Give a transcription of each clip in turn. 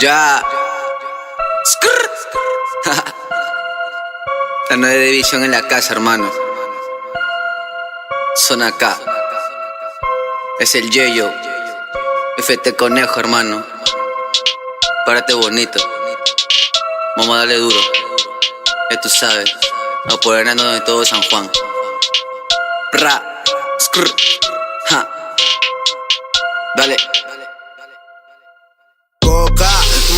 Ya. Skrr. La 9 división en la casa, hermano. Son acá. Es el Yeyo. FT Conejo, hermano. Párate bonito. Vamos a darle duro. Ya tú sabes. Apoderando de todo San Juan. Ra. Skrr. Ja. Dale. Coca,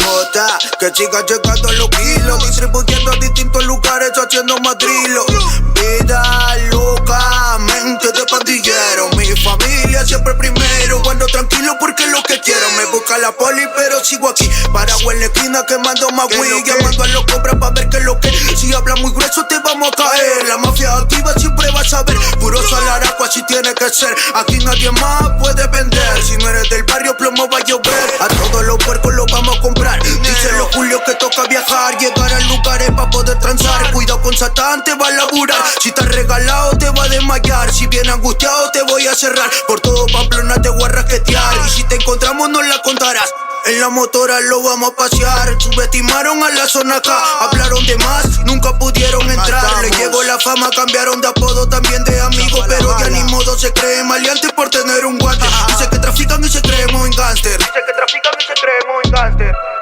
mota, que siga llegando a los kilos, distribuyendo a distintos lugares, haciendo más drilo. Vida loca, mente de pandillero. Mi familia siempre primero, ando tranquilo porque es lo que quiero. Me busca la poli pero sigo aquí, parado en la esquina quemando más weed, llamando a los cobras pa' ver qué es lo que. Si hablas muy grueso te vamos a caer. La mafia activa siempre vas a ver, puro salaraco así tiene que ser. Aquí nadie más puede vender, si no eres del barrio plomo va a llover. A todos los puercos los vamos a comprar. Dice los Julio que toca viajar, llegar a lugares pa' poder transar. Cuidado con Satán, te va a laburar. Si estás regalado te va a desmayar. Si bien angustiado te voy a cerrar. Por todo Pamplona te voy a raquetear. Y si te encontramos no la contarás. En la motora lo vamos a pasear. Subestimaron a la zona acá, hablaron de más, nunca pudieron entrar. Le llegó la fama, cambiaron de apodo, también de amigo. Pero ya ni modo se creen maleantes por tener un guante. Dice que trafican y se creen muy gangster.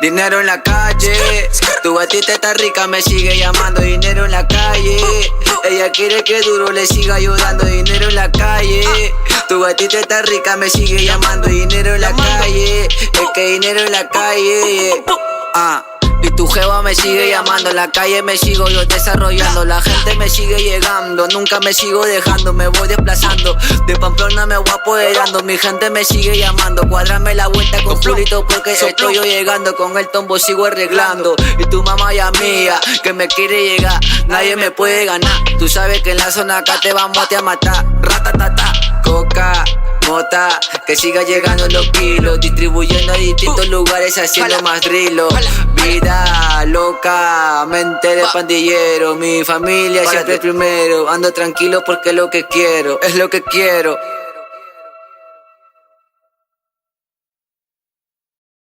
Dinero en la calle, tu gatita está rica, me sigue llamando. Dinero en la calle, ella quiere que duro le siga ayudando. Dinero en la calle, tu gatita está rica, me sigue llamando. Dinero en la calle, es que dinero en la calle. Y tu jeva me sigue llamando, en la calle me sigo yo desarrollando. La gente me sigue llegando, nunca me sigo dejando, me voy desplazando. De Pamplona me voy apoderando, mi gente me sigue llamando. Cuadrame la vuelta con florito porque estoy yo llegando. Con el tombo sigo arreglando. Y tu mamá ya mía, que me quiere llegar, nadie me puede ganar. Tú sabes que en la zona acá te vamos a matar. Ratatata, coca, mota, que siga llegando los kilos, distribuyendo a distintos lugares, haciendo más drilo. Vida loca, mente de pandillero. Mi familia siempre primero, ando tranquilo porque es lo que quiero, es lo que quiero.